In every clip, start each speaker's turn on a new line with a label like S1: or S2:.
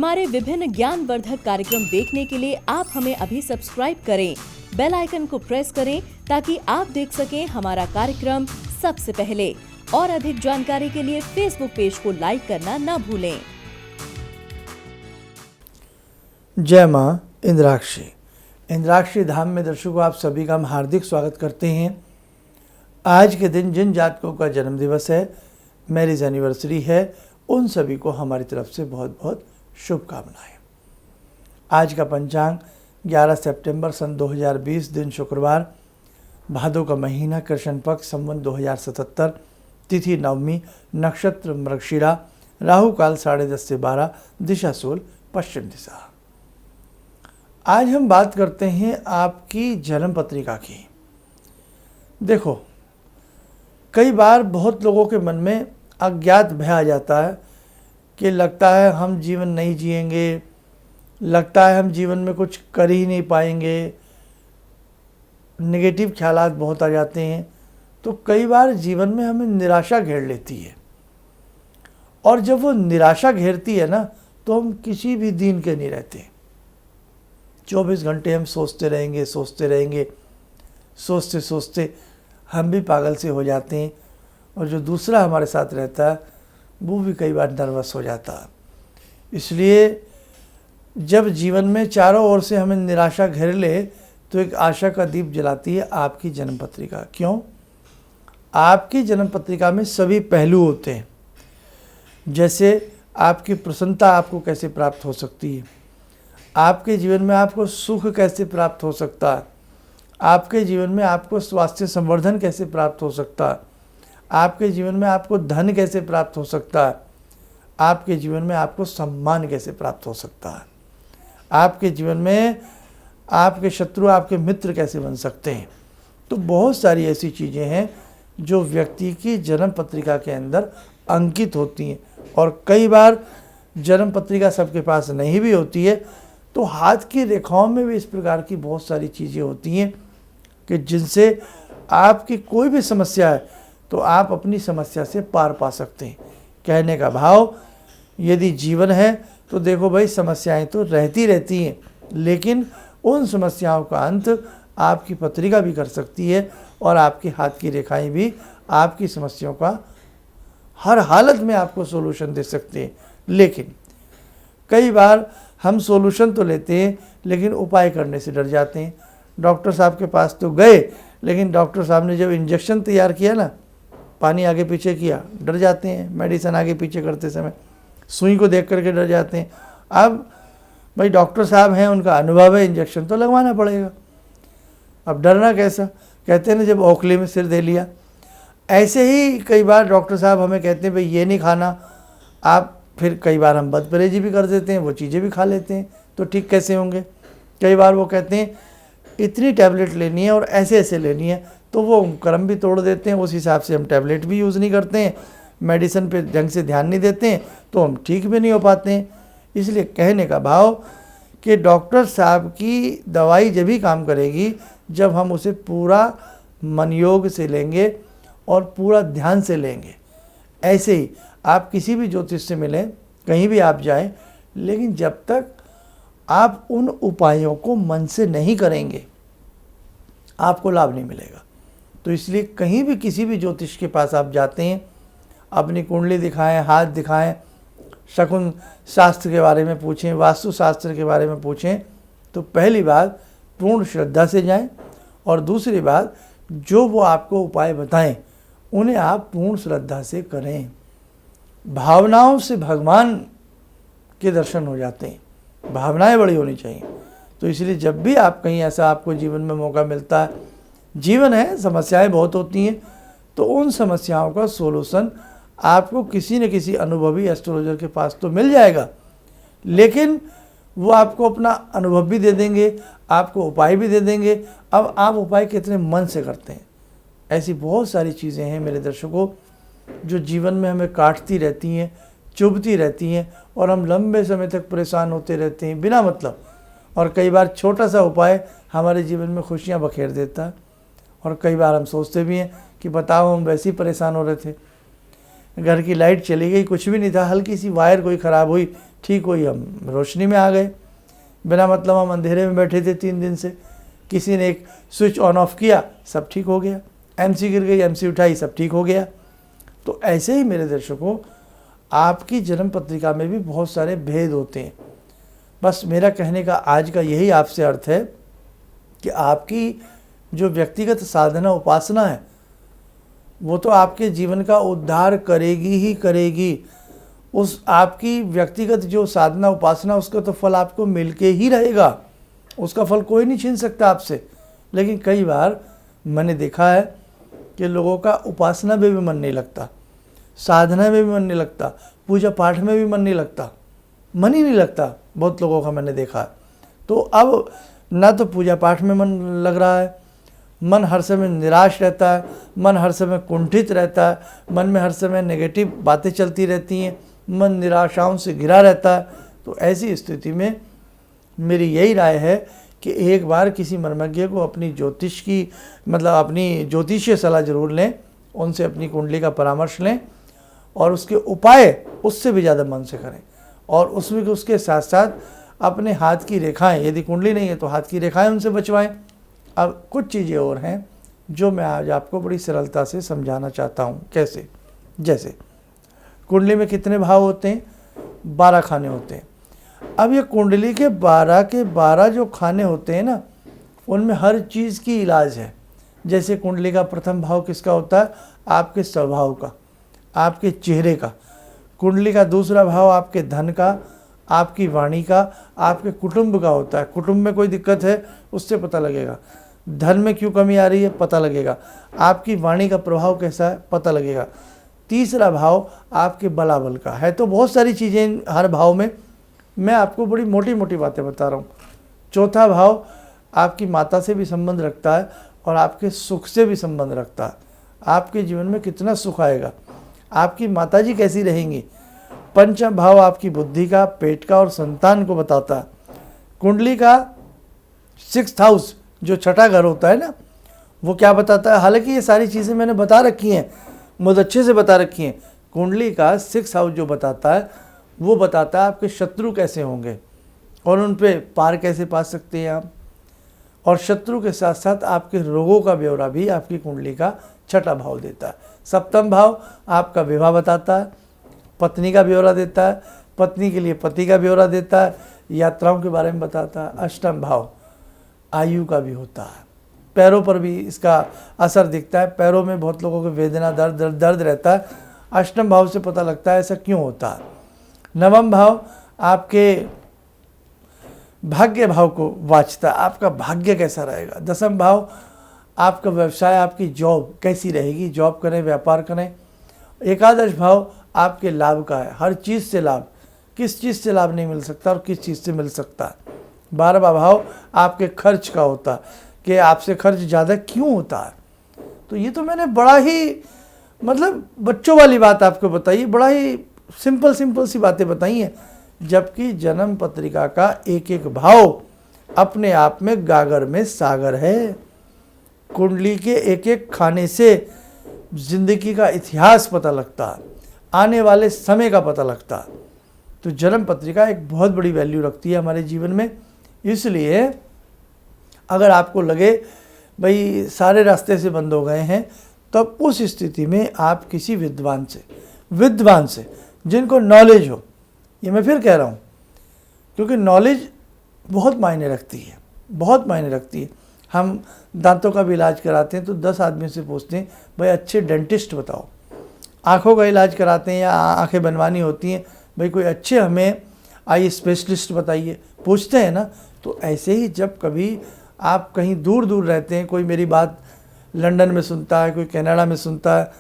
S1: हमारे विभिन्न ज्ञानवर्धक कार्यक्रम देखने के लिए आप हमें अभी सब्सक्राइब करें, बेल आइकन को प्रेस करें ताकि आप देख सकें हमारा कार्यक्रम सबसे पहले। और अधिक जानकारी के लिए फेसबुक पेज को लाइक करना न भूलें।
S2: जय माँ इंद्राक्षी। इंद्राक्षी धाम में दर्शकों आप सभी का हम हार्दिक स्वागत करते हैं। आज के दिन जिन जातकों का जन्म दिवस है, मैरिज एनिवर्सरी है, उन सभी को हमारी तरफ से बहुत बहुत शुभकामनाएं। आज का पंचांग 11 सितंबर सन 2020, दिन शुक्रवार, भादो का महीना, कृष्ण पक्ष, संवत 2077, तिथि नवमी, नक्षत्र मृगशिरा, राहु काल 10:30 से 12, दिशा सूल पश्चिम दिशा। आज हम बात करते हैं आपकी जन्म पत्रिका की। देखो, कई बार बहुत लोगों के मन में अज्ञात भय आ जाता है कि लगता है हम जीवन नहीं जिएंगे, लगता है हम जीवन में कुछ कर ही नहीं पाएंगे, नेगेटिव ख्यालात बहुत आ जाते हैं। तो कई बार जीवन में हमें निराशा घेर लेती है, और जब वो निराशा घेरती है ना, तो हम किसी भी दिन के नहीं रहते। 24 घंटे हम सोचते रहेंगे, सोचते सोचते हम भी पागल से हो जाते हैं, और जो दूसरा हमारे साथ रहता है वो भी कई बार नर्वस हो जाता है। इसलिए जब जीवन में चारों ओर से हमें निराशा घेर ले, तो एक आशा का दीप जलाती है आपकी जन्म पत्रिका। क्यों? आपकी जन्म पत्रिका में सभी पहलू होते हैं। जैसे आपकी प्रसन्नता आपको कैसे प्राप्त हो सकती है, आपके जीवन में आपको सुख कैसे प्राप्त हो सकता है, आपके जीवन में आपको स्वास्थ्य संवर्धन कैसे प्राप्त हो सकता है, आपके जीवन में आपको धन कैसे प्राप्त हो सकता है, आपके जीवन में आपको सम्मान कैसे प्राप्त हो सकता है, आपके जीवन में आपके शत्रु आपके मित्र कैसे बन सकते हैं। तो बहुत सारी ऐसी चीज़ें हैं जो व्यक्ति की जन्म पत्रिका के अंदर अंकित होती हैं। और कई बार जन्म पत्रिका सबके पास नहीं भी होती है, तो हाथ की रेखाओं में भी इस प्रकार की बहुत सारी चीज़ें होती हैं कि जिनसे आपकी कोई भी समस्या है तो आप अपनी समस्या से पार पा सकते हैं। कहने का भाव, यदि जीवन है तो देखो भाई, समस्याएं तो रहती रहती हैं, लेकिन उन समस्याओं का अंत आपकी पत्रिका भी कर सकती है, और आपके हाथ की रेखाएं भी आपकी समस्याओं का हर हालत में आपको सोल्यूशन दे सकते हैं। लेकिन कई बार हम सोल्यूशन तो लेते हैं, लेकिन उपाय करने से डर जाते हैं। डॉक्टर साहब के पास तो गए, लेकिन डॉक्टर साहब ने जब इंजेक्शन तैयार किया ना, पानी आगे पीछे किया, डर जाते हैं। मेडिसिन आगे पीछे करते समय सुई को देख करके डर जाते हैं। अब भाई डॉक्टर साहब हैं, उनका अनुभव है, इंजेक्शन तो लगवाना पड़ेगा। अब डरना कैसा? कहते हैं ना, जब ओखली में सिर दे लिया। ऐसे ही कई बार डॉक्टर साहब हमें कहते हैं भाई ये नहीं खाना आप, फिर कई बार हम बदपरहेजी भी कर देते हैं, वो चीज़ें भी खा लेते हैं, तो ठीक कैसे होंगे? कई बार वो कहते हैं इतनी टैबलेट लेनी है और ऐसे ऐसे लेनी है, तो वो क्रम भी तोड़ देते हैं। उस हिसाब से हम टैबलेट भी यूज़ नहीं करते हैं, मेडिसिन पे ढंग से ध्यान नहीं देते हैं, तो हम ठीक भी नहीं हो पाते हैं। इसलिए कहने का भाव कि डॉक्टर साहब की दवाई जब भी काम करेगी जब हम उसे पूरा मन योग से लेंगे और पूरा ध्यान से लेंगे। ऐसे ही आप किसी भी ज्योतिष से मिलें, कहीं भी आप जाएं, लेकिन जब तक आप उन उपायों को मन से नहीं करेंगे, आपको लाभ नहीं मिलेगा। तो इसलिए कहीं भी किसी भी ज्योतिष के पास आप जाते हैं, अपनी कुंडली दिखाएं, हाथ दिखाएं, शकुन शास्त्र के बारे में पूछें, वास्तु शास्त्र के बारे में पूछें, तो पहली बात पूर्ण श्रद्धा से जाएं, और दूसरी बात जो वो आपको उपाय बताएं उन्हें आप पूर्ण श्रद्धा से करें। भावनाओं से भगवान के दर्शन हो जाते हैं, भावनाएं बड़ी होनी चाहिए। तो इसलिए जब भी आप कहीं ऐसा आपको जीवन में मौका मिलता है, जीवन है, समस्याएं बहुत होती हैं, तो उन समस्याओं का सोल्यूशन आपको किसी न किसी अनुभवी एस्ट्रोलॉजर के पास तो मिल जाएगा, लेकिन वो आपको अपना अनुभव भी दे देंगे, आपको उपाय भी दे देंगे। अब आप उपाय कितने मन से करते हैं, ऐसी बहुत सारी चीज़ें हैं मेरे दर्शकों जो जीवन में हमें काटती रहती हैं, चुभती रहती हैं, और हम लंबे समय तक परेशान होते रहते हैं बिना मतलब। और कई बार छोटा सा उपाय हमारे जीवन में खुशियाँ बखेर देता है, और कई बार हम सोचते भी हैं कि बताओ हम वैसे ही परेशान हो रहे थे, घर की लाइट चली गई, कुछ भी नहीं था, हल्की सी वायर कोई ख़राब हुई, ठीक हुई, हम रोशनी में आ गए। बिना मतलब हम अंधेरे में बैठे थे 3 दिन से, किसी ने एक स्विच ऑन ऑफ किया, सब ठीक हो गया। एमसी गिर गई, एमसी उठाई, सब ठीक हो गया। तो ऐसे ही मेरे दर्शकों, आपकी जन्म पत्रिका में भी बहुत सारे भेद होते हैं। बस मेरा कहने का आज का यही आपसे अर्थ है कि आपकी जो व्यक्तिगत साधना उपासना है वो तो आपके जीवन का उद्धार करेगी ही करेगी। उस आपकी व्यक्तिगत जो साधना उपासना, उसका तो फल आपको मिलके ही रहेगा, उसका फल कोई नहीं छीन सकता आपसे। लेकिन कई बार मैंने देखा है कि लोगों का उपासना में भी मन नहीं लगता, साधना में भी मन नहीं लगता, पूजा पाठ में भी मन नहीं लगता, मन ही नहीं लगता बहुत लोगों का मैंने देखा। तो अब ना तो पूजा पाठ में मन लग रहा है, मन हर समय निराश रहता है, मन हर समय कुंठित रहता है, मन में हर समय नेगेटिव बातें चलती रहती हैं, मन निराशाओं से घिरा रहता है। तो ऐसी स्थिति में मेरी यही राय है कि एक बार किसी मर्मज्ञ को अपनी ज्योतिष की अपनी ज्योतिषीय सलाह जरूर लें, उनसे अपनी कुंडली का परामर्श लें और उसके उपाय उससे भी ज़्यादा मन से करें। और उसमें उसके साथ साथ अपने हाथ की रेखाएं, यदि कुंडली नहीं है तो हाथ की रेखाएं उनसे बचवाएं। अब कुछ चीज़ें और हैं जो मैं आज आपको बड़ी सरलता से समझाना चाहता हूँ। कैसे? जैसे कुंडली में कितने भाव होते हैं? 12 खाने होते हैं। अब ये कुंडली के 12 जो खाने होते हैं ना, उनमें हर चीज़ की इलाज है। जैसे कुंडली का प्रथम भाव किसका होता है? आपके स्वभाव का, आपके चेहरे का। कुंडली का दूसरा भाव आपके धन का, आपकी वाणी का, आपके कुटुंब का होता है। कुटुंब में कोई दिक्कत है उससे पता लगेगा, धन में क्यों कमी आ रही है पता लगेगा, आपकी वाणी का प्रभाव कैसा है पता लगेगा। तीसरा भाव आपके बलाबल का है। तो बहुत सारी चीज़ें हर भाव में, मैं आपको बड़ी मोटी मोटी बातें बता रहा हूँ। चौथा भाव आपकी माता से भी संबंध रखता है और आपके सुख से भी संबंध रखता है। आपके जीवन में कितना सुख आएगा, आपकी माताजी कैसी रहेंगी। पंचम भाव आपकी बुद्धि का, पेट का और संतान को बताता है। कुंडली का 6th हाउस जो छठा घर होता है ना, वो क्या बताता है? हालांकि ये सारी चीज़ें मैंने बता रखी हैं, बहुत अच्छे से बता रखी हैं। कुंडली का 6th हाउस जो बताता है वो बताता है आपके शत्रु कैसे होंगे और उन पे पार कैसे पा सकते हैं आप। और शत्रु के साथ साथ आपके रोगों का ब्यौरा भी आपकी कुंडली का छठा भाव देता है। सप्तम भाव आपका विवाह बताता है, पत्नी का ब्यौरा देता है, पत्नी के लिए पति का ब्यौरा देता है, यात्राओं के बारे में बताता है। अष्टम भाव आयु का भी होता है, पैरों पर भी इसका असर दिखता है। पैरों में बहुत लोगों को वेदना, दर्द रहता है। अष्टम भाव से पता लगता है ऐसा क्यों होता है। नवम भाव आपके भाग्य भाव को वाचता है, आपका भाग्य कैसा रहेगा। दसम भाव आपका व्यवसाय, आपकी जॉब कैसी रहेगी, जॉब करें, व्यापार करें। एकादश भाव आपके लाभ का है, हर चीज़ से लाभ, किस चीज़ से लाभ नहीं मिल सकता और किस चीज़ से मिल सकता है। 12वां भाव आपके खर्च का होता है कि आपसे खर्च ज़्यादा क्यों होता है। तो ये तो मैंने बड़ा ही बच्चों वाली बात आपको बताई, बड़ा ही सिंपल सी बातें बताई हैं। जबकि जन्म पत्रिका का एक एक भाव अपने आप में गागर में सागर है। कुंडली के एक एक खाने से जिंदगी का इतिहास पता लगता है, आने वाले समय का पता लगता है। तो जन्म पत्रिका एक बहुत बड़ी वैल्यू रखती है हमारे जीवन में। इसलिए अगर आपको लगे भाई सारे रास्ते से बंद हो गए हैं, तब उस स्थिति में आप किसी विद्वान से जिनको नॉलेज हो, ये मैं फिर कह रहा हूँ, क्योंकि नॉलेज बहुत मायने रखती है। हम दांतों का भी इलाज कराते हैं तो 10 आदमी से पूछते हैं भाई अच्छे डेंटिस्ट बताओ। आँखों का इलाज कराते हैं या आँखें बनवानी होती हैं, भाई कोई अच्छे हमें आई स्पेशलिस्ट बताइए, पूछते हैं ना। तो ऐसे ही जब कभी आप कहीं दूर रहते हैं, कोई मेरी बात लंदन में सुनता है, कोई कनाडा में सुनता है,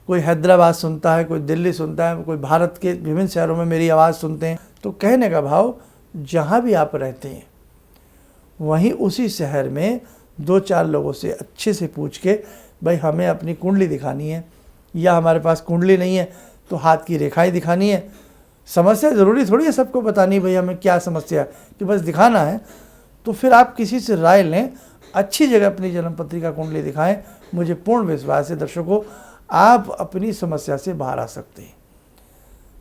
S2: कोई हैदराबाद सुनता है, कोई दिल्ली सुनता है, कोई भारत के विभिन्न शहरों में मेरी आवाज़ सुनते हैं, तो कहने का भाव जहाँ भी आप रहते हैं वहीं उसी शहर में 2-4 लोगों से अच्छे से पूछ के भाई हमें अपनी कुंडली दिखानी है, या हमारे पास कुंडली नहीं है तो हाथ की रेखाएं दिखानी है। समस्या ज़रूरी थोड़ी है सबको बतानी भाई हमें क्या समस्या है, कि बस दिखाना है। तो फिर आप किसी से राय लें, अच्छी जगह अपनी जन्म पत्रिका कुंडली दिखाएं। मुझे पूर्ण विश्वास है दर्शकों, आप अपनी समस्या से बाहर आ सकते हैं।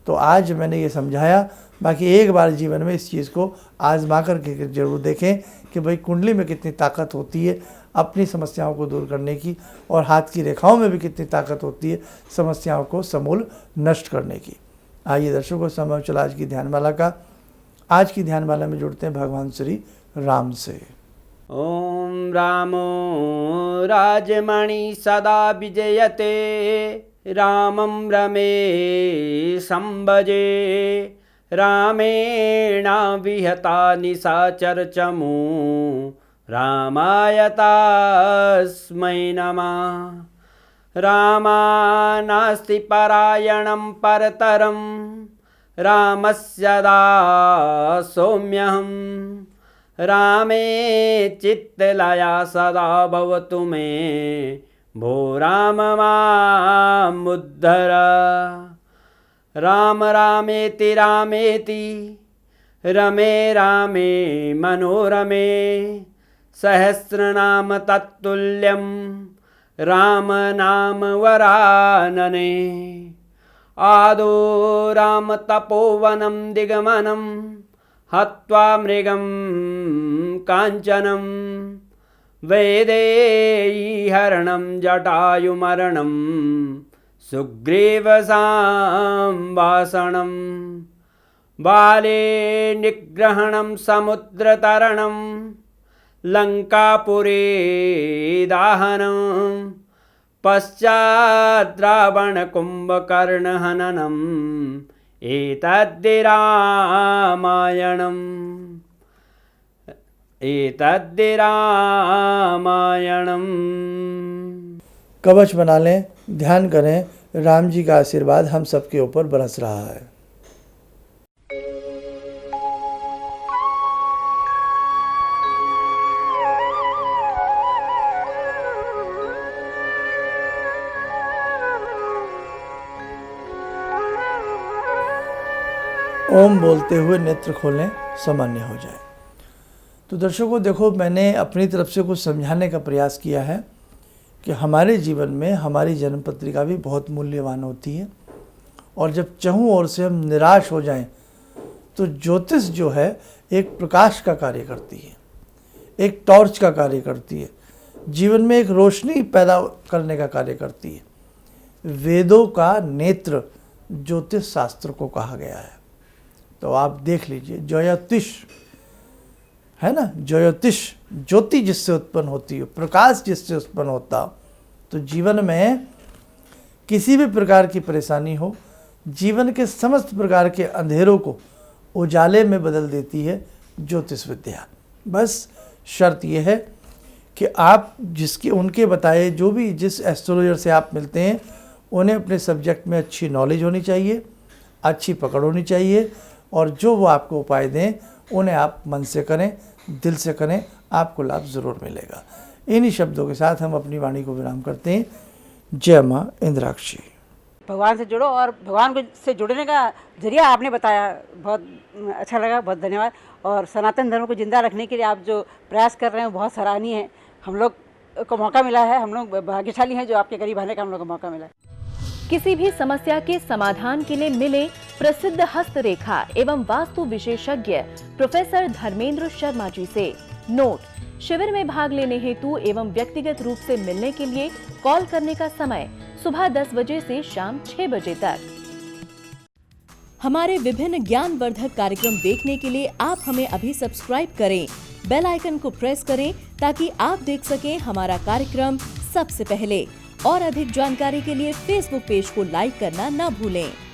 S2: तो आज मैंने ये समझाया। बाकी एक बार जीवन में इस चीज़ को आजमा कर के जरूर देखें कि भाई कुंडली में कितनी ताकत होती है अपनी समस्याओं को दूर करने की, और हाथ की रेखाओं में भी कितनी ताकत होती है समस्याओं को समूल नष्ट करने की। आइए दर्शकों, समय चला आज की ध्यानमाला का। आज की ध्यानमाला में जुड़ते हैं भगवान श्री राम से।
S3: ओम रामो राजमणि सदा विजयते, रामं रमे संभजे, रामेण विहता निशाचर चमू, रामाय तस्मै नमः। रामानास्ति परायणं परतरं, रामस्य दासोऽम्यहम्। रामे चित्तलया सदा भवतु मे, भो राम मामुद्धर। राम रामेति रामेति, रमे रामे मनोरमे, सहस्रनाम तत्तुल्यं, राम नाम वरानने। आदो राम तपोवनं दिगमनं, हत्वा मृगं काञ्चनं, वैदेहीहरणं जटायुमरणं, सुग्रीवसंभाषणं। बाले निग्रहणं समुद्रतरणं, लङ्कापुरे दाहनं, पश्चात् रावणकुम्भकर्णहननम्, एतद्धि रामायणम्।
S2: कवच बना लें, ध्यान करें, राम जी का आशीर्वाद हम सबके ऊपर बरस रहा है। ओम बोलते हुए नेत्र खोलें, सामान्य हो जाए। तो दर्शकों देखो, मैंने अपनी तरफ से कुछ समझाने का प्रयास किया है कि हमारे जीवन में हमारी जन्म पत्रिका भी बहुत मूल्यवान होती है, और जब चहुं ओर से हम निराश हो जाएं तो ज्योतिष जो है एक प्रकाश का कार्य करती है, एक टॉर्च का कार्य करती है, जीवन में एक रोशनी पैदा करने का कार्य करती है। वेदों का नेत्र ज्योतिष शास्त्र को कहा गया है। तो आप देख लीजिए, ज्योतिष है ना, ज्योतिष ज्योति जिससे उत्पन्न होती है, प्रकाश जिससे उत्पन्न होता, तो जीवन में किसी भी प्रकार की परेशानी हो, जीवन के समस्त प्रकार के अंधेरों को उजाले में बदल देती है ज्योतिष विद्या। बस शर्त यह है कि आप जिसके उनके बताए जो भी जिस एस्ट्रोलॉजर से आप मिलते हैं, उन्हें अपने सब्जेक्ट में अच्छी नॉलेज होनी चाहिए, अच्छी पकड़ होनी चाहिए, और जो वो आपको उपाय दें उन्हें आप मन से करें, दिल से करें, आपको लाभ ज़रूर मिलेगा। इन्हीं शब्दों के साथ हम अपनी वाणी को विराम करते हैं। जय माँ इंद्राक्षी।
S4: भगवान से जुड़ो, और भगवान से जुड़ने का जरिया आपने बताया, बहुत अच्छा लगा, बहुत धन्यवाद। और सनातन धर्म को जिंदा रखने के लिए आप जो प्रयास कर रहे हैं वो बहुत सराहनीय है। हम लोग को मौका मिला है, हम लोग भाग्यशाली हैं जो आपके करीब आने का हम लोग को मौका मिला है।
S1: किसी भी समस्या के समाधान के लिए मिले प्रसिद्ध हस्तरेखा एवं वास्तु विशेषज्ञ प्रोफेसर धर्मेंद्र शर्मा जी से। नोट: शिविर में भाग लेने हेतु एवं व्यक्तिगत रूप से मिलने के लिए कॉल करने का समय सुबह 10 बजे से शाम 6 बजे तक। हमारे विभिन्न ज्ञानवर्धक कार्यक्रम देखने के लिए आप हमें अभी सब्सक्राइब करें, बेल आइकन को प्रेस करें ताकि आप देख सकें हमारा कार्यक्रम सबसे पहले। और अधिक जानकारी के लिए फेसबुक पेज को लाइक करना न भूलें।